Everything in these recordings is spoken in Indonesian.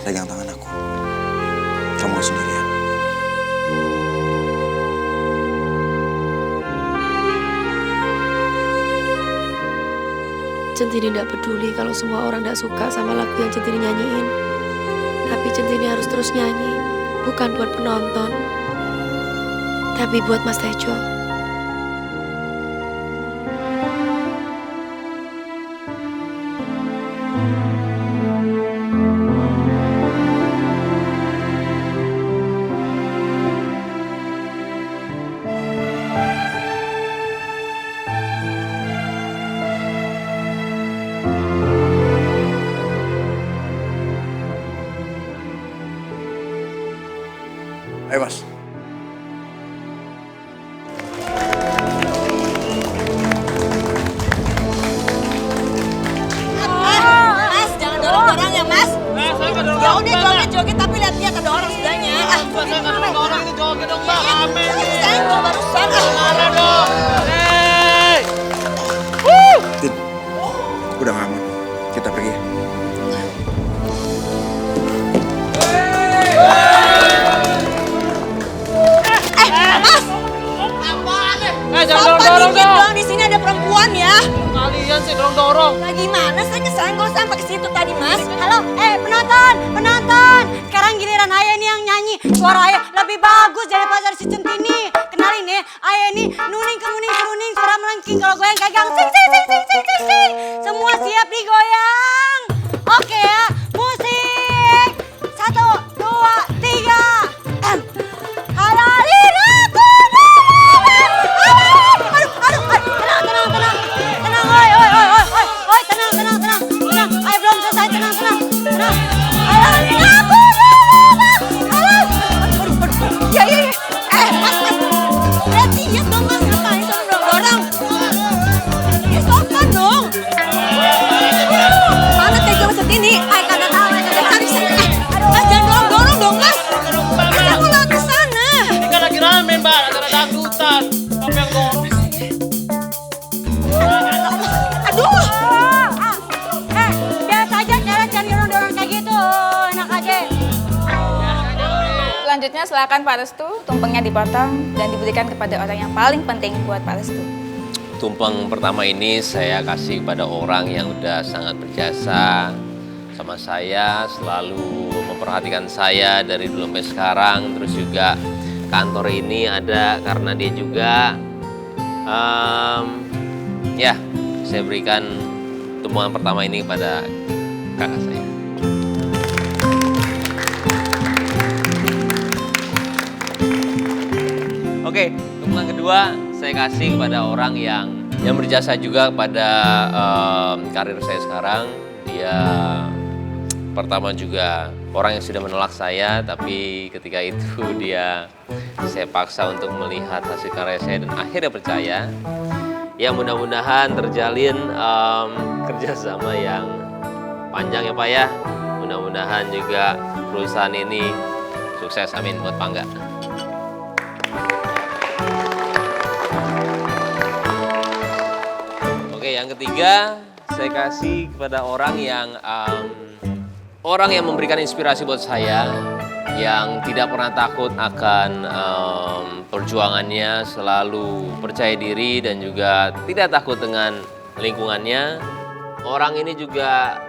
pegang tangan aku. Kamu gak sendirian. Centini tidak peduli kalau semua orang tidak suka sama lagu yang Centini nyanyiin. Tapi Centini harus terus nyanyi, bukan buat penonton, tapi buat Mas Tejo. Ayo Mas. Mas, jangan dorong-dorong ya, Mas. Ya udah joget-joget tapi lihat-lihat ada orang sebelahnya. Saya nggak dorong orang itu joget dong, Mbak. Rame nih. Saya mau barusan. Mana dong? Hei! Tin, udah gak aman. Kita pergi. Mas, Jangan sopan dorong-dorong dikit dong. dong. Di sini ada perempuan ya. Kalian sih dorong-dorong. Nah gimana? Saya kesenggol sampai ke situ tadi, Mas. Halo, penonton, penonton. Sekarang giliran Ayah nih yang nyanyi. Suara Ayah lebih bagus daripada si Centini. Kenalin nih, Ayah ini nuning kemuning seruning, suara melengking kalau goyang gagang. Sing, sing, sing, sing, sing, sing, sing. Semua siap digoyang. Oke ya, musik. 1, 2, 3. Halalin aku. Aduh, tenang, oi, tenang, ayo belum selesai, tenang, halalin aku, ya, mas, lihat dong mas, ngapain dorong, ya sopan dong, mana Tejo mas ini, kata tahu, mas jangan dorong dong mas, saya mau lewat ke sana. Ini kan lagi rame, Mbak. Acara dangdutan. Apa yang dorong? Aduh, biasa aja cara cari dorong kayak gitu, enak aja. Selanjutnya silakan Pak Restu, tumpengnya dipotong dan diberikan kepada orang yang paling penting buat Pak Restu. Tumpeng pertama ini saya kasih kepada orang yang udah sangat berjasa sama saya, selalu memperhatikan saya dari dulu sampai sekarang. Terus juga kantor ini ada karena dia juga, ya saya berikan tumpengan pertama ini kepada kakak saya. Oke, tumpengan kedua saya kasih kepada orang yang berjasa juga pada karir saya sekarang. Dia pertama juga orang yang sudah menolak saya, tapi ketika itu saya paksa untuk melihat hasil karya saya dan akhirnya percaya. Ya mudah-mudahan terjalin kerjasama yang panjang ya Pak ya. Mudah-mudahan juga perusahaan ini sukses, amin buat Pangga. Oke, yang ketiga saya kasih kepada orang yang memberikan inspirasi buat saya, yang tidak pernah takut akan perjuangannya, selalu percaya diri dan juga tidak takut dengan lingkungannya. Orang ini juga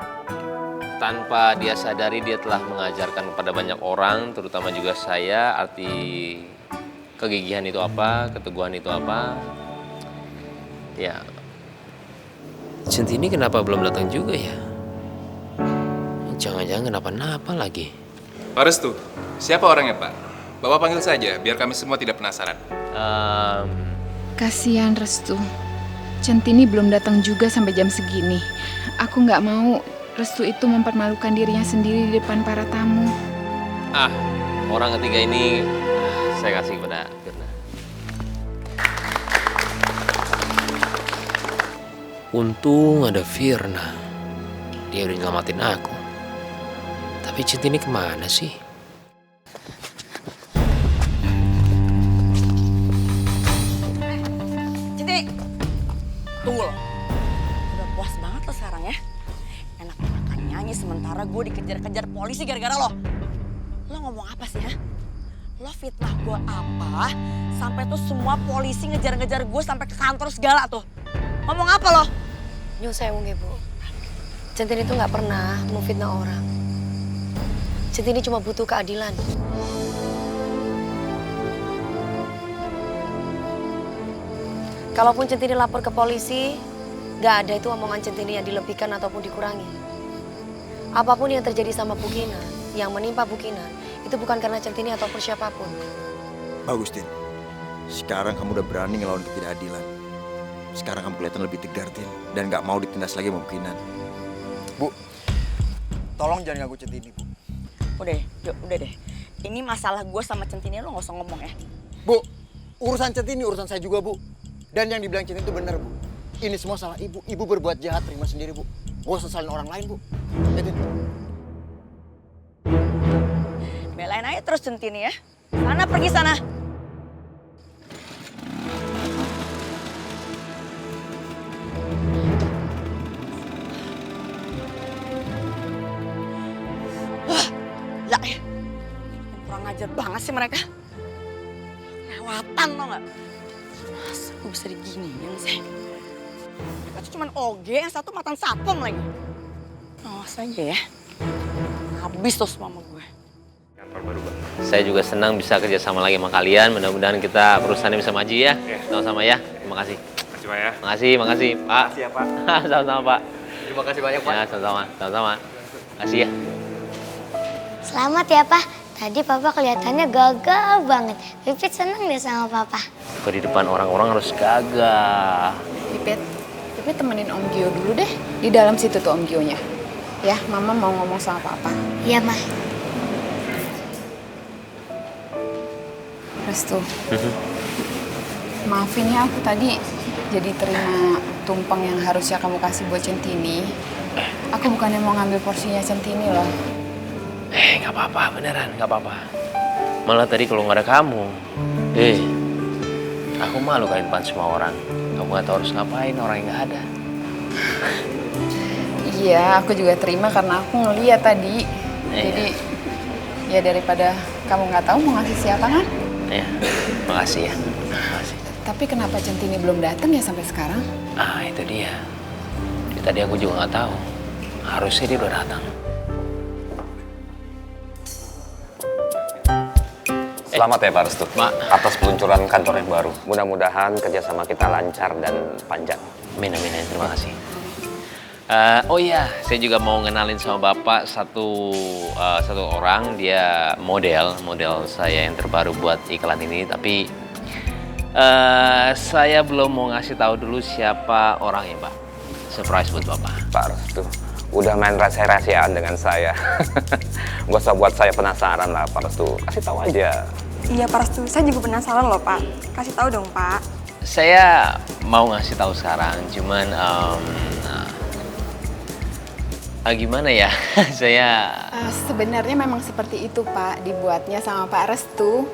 tanpa dia sadari dia telah mengajarkan kepada banyak orang, terutama juga saya, arti kegigihan itu apa, keteguhan itu apa. Ya, Centini kenapa belum datang juga ya? Jangan-jangan kenapa-napa lagi. Pak Restu, siapa orangnya Pak? Bapak panggil saja, biar kami semua tidak penasaran. Kasihan Restu. Centini belum datang juga sampai jam segini. Aku nggak mau Restu itu mempermalukan dirinya sendiri di depan para tamu. Orang ketiga ini saya kasih kepada Firna. Untung ada Firna. Dia udah nyelamatin aku. Tapi Centini kemana sih? Cinti, tunggu loh. Udah puas banget lo sekarang ya. Enak-enakan nyanyi nangis sementara gue dikejar-kejar polisi gara-gara lo. Lo ngomong apa sih ya? Lo fitnah gue apa? Sampai tuh semua polisi ngejar-ngejar gue sampai ke kantor segala tuh. Ngomong apa lo? Nyun sewu nggih, Bu. Centini itu nggak pernah memfitnah orang. Centini cuma butuh keadilan. Kalaupun Centini lapor ke polisi, nggak ada itu omongan Centini yang dilebihkan ataupun dikurangi. Apapun yang terjadi sama Bu Kinan, yang menimpa Bu Kinan, itu bukan karena Centini ataupun siapapun. Bagus, Tin. Sekarang kamu udah berani ngelawan ketidakadilan. Sekarang kamu kelihatan lebih tegar, Tin. Dan gak mau ditindas lagi sama Bu Kinan. Bu, tolong jangan ganggu Centini, Bu. Udah deh. Ini masalah gue sama Centini lo gak usah ngomong ya. Bu, urusan Centini urusan saya juga, Bu. Dan yang dibilang Centini itu benar, Bu. Ini semua salah Ibu. Ibu berbuat jahat, terima sendiri, Bu. Gak usah salin orang lain, Bu. Ya, Tin. Belain aja terus Centini ya. Sana pergi sana. Lah ya. Kurang ajar banget sih mereka. Lewatan tau gak? Masa gue bisa diginiin sih? Mereka tuh cuman oge, yang satu matan sapem lagi. Awas aja ya. Habis tuh semua sama gue. Saya juga senang bisa kerja sama lagi sama kalian. Mudah-mudahan kita perusahaannya bisa maju ya. Sama-sama ya. Terima kasih. Makasih Pak ya. Makasih, Pak. Makasih ya Pak. Sama-sama, Pak. Terima kasih banyak Pak. Ya, sama-sama. Makasih ya. Selamat ya, Pak. Tadi Papa kelihatannya gagah banget. Pipit seneng deh sama Papa. Kok di depan orang-orang harus gagah. Pipit temenin Om Gio dulu deh. Di dalam situ tuh Om Gionya. Ya, Mama mau ngomong sama Papa. Iya, Ma. Restu. Maafin ya, aku tadi jadi terima tumpeng yang harusnya kamu kasih buat Centini. Aku bukannya mau ngambil porsinya Centini loh. Nggak apa-apa, beneran, nggak apa-apa. Malah tadi kalau nggak ada kamu, aku malu kan depan semua orang. Kamu nggak tahu harus ngapain, orang yang nggak ada. Iya, aku juga terima karena aku ngeliat tadi. Jadi, ya daripada kamu nggak tahu mau ngasih siapa kan? Ya, makasih ya. Makasih. Tapi kenapa Centini belum datang ya sampai sekarang? Ah, itu dia. Tadi aku juga nggak tahu. Harusnya dia udah datang. Selamat ya Pak Restu, Pak. atas peluncuran kantor yang baru. Mudah-mudahan kerjasama kita lancar dan panjang. Amin, terima kasih. Oh iya, saya juga mau ngenalin sama Bapak satu orang. Dia model saya yang terbaru buat iklan ini. Tapi saya belum mau ngasih tahu dulu siapa orangnya, Pak. Surprise buat Bapak. Pak Restu, udah main rahasia-rahasiaan dengan saya. Gak usah buat saya penasaran lah Pak Restu, kasih tahu aja. Iya Pak Restu, saya juga penasaran loh Pak. Kasih tahu dong Pak. Saya mau ngasih tahu sekarang, cuman gimana ya? Saya sebenarnya memang seperti itu Pak, dibuatnya sama Pak Restu.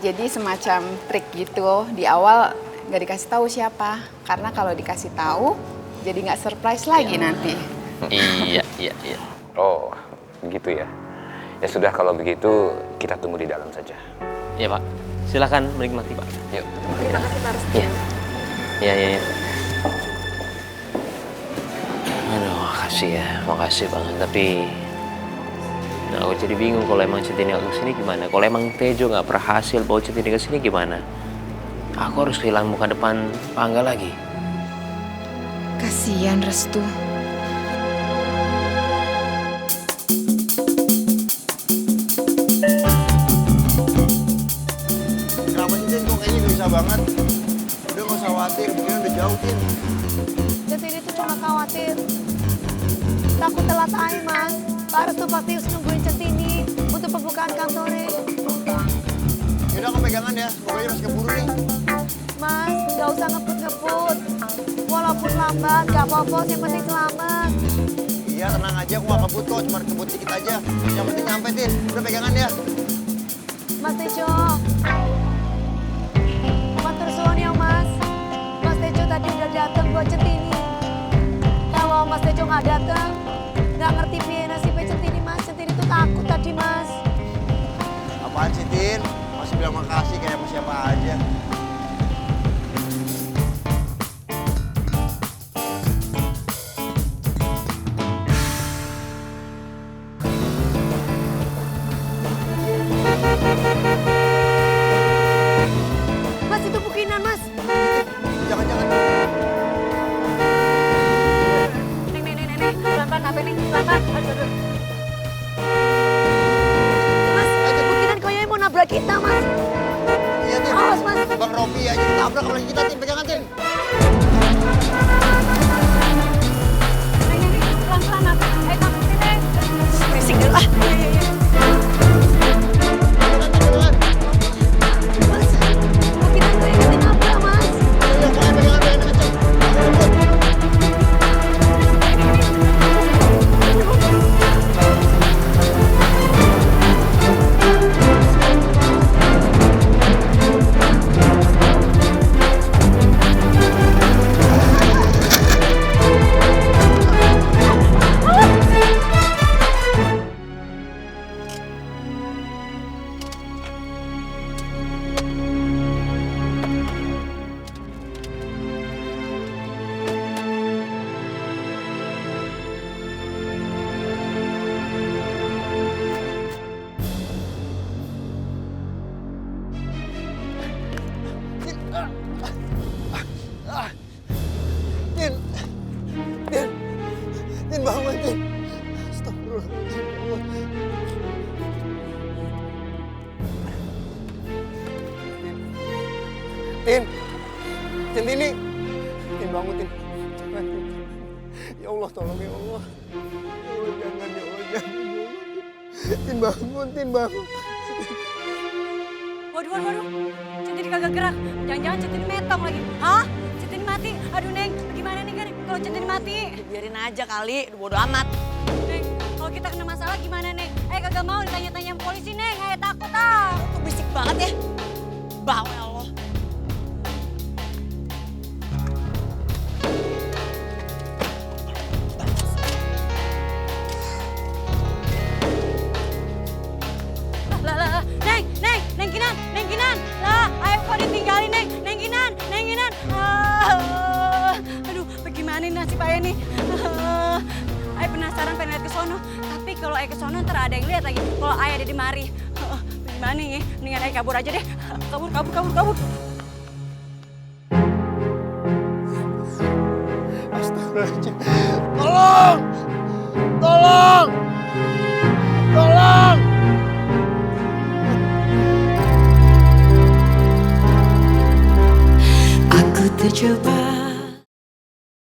Jadi semacam trik gitu. Di awal nggak dikasih tahu siapa, karena kalau dikasih tahu jadi nggak surprise lagi nanti. Iya. Oh, begitu ya. Ya sudah kalau begitu kita tunggu di dalam saja. Iya Pak, silakan menikmati Pak. Yuk. Terima kasih Pak Restu. Iya. Aduh, makasih banget. Tapi aku jadi bingung kalau emang Centini nggak kesini gimana. Kalau emang Tejo nggak berhasil bawa Centini kesini gimana? Aku harus kehilangan muka depan Pak Angga lagi. Kasihan Restu. Kenapa sih, Tin? Kok kayaknya bisa banget? Udah gak usah khawatir, mungkin udah jauh, Tin. Centini itu cuma khawatir. Takut telat aja, Mas. Pak Restu pasti harus nungguin Centini untuk pembukaan kantornya. Yaudah, aku pegangan ya. Semoga aja masih keburu nih. Mas, gak usah ngebut-ngebut. Walaupun lambat, gak apa-apa, yang penting selamat. Iya, tenang aja. Aku gak kebut kok. Cuma kebut dikit aja. Yang penting nyampe, Tin. Udah pegangan ya. Mas Tejo. Matur suwun ya, Mas. Mas Tejo tadi udah datang buat Centini. Kalau Mas Tejo nggak datang, nggak ngerti bilang makasih kayak sama siapa aja. Mas, itu bukinan, Mas. Jangan-jangan. Neng. Pelan-pelan, apa nih? Pelan-pelan. Aduh. Mas, bukinan kayaknya mau nabrak kita, Mas. Iya, Tin. Awas, Mas. Bang Robi aja ditabrak apalagi kita, Tin. Pegangan, Tin. Neng. Pelan-pelan, apa? Ayo, takut sini, Neng. Berisik dulu, ah. Iya. Mas, bukinan kayaknya ditabrak, Mas. Tin bangun, Tin. Astagfirullahaladzim. Tin, Centini. Tin bangun, Tin. Jangan, Tin. Ya Allah, tolong ya Allah. Ya Allah, jangan, ya Allah, jangan. Tin bangun, Tin bangun. Waduh. Centini kagak gerak. Jangan-jangan Centini metong lagi. Hah? Centini mati. Aduh, Neng. Gimana nih, kan? Kalau Centini mati? Biarin aja kali, bodo amat. Neng, kalau kita kena masalah gimana, Neng? Kagak mau ditanya-tanya polisi, Neng. Takut, ah. Tuh berisik banget ya. Bawel lo. Lah. Neng Kinan. Lah, ayo kok ditinggalin, Neng Kinan. Aduh, bagaimana nasib ayah nih? Ayah penasaran pengen lihat ke sono. Tapi kalau ayah ke sono ntar ada yang lihat lagi. Kalau ayah ada di mari. Bagaimana ya? Mendingan ayah kabur aja deh. Kabur. Astagfirullahaladzim. Tolong! Aku terjebak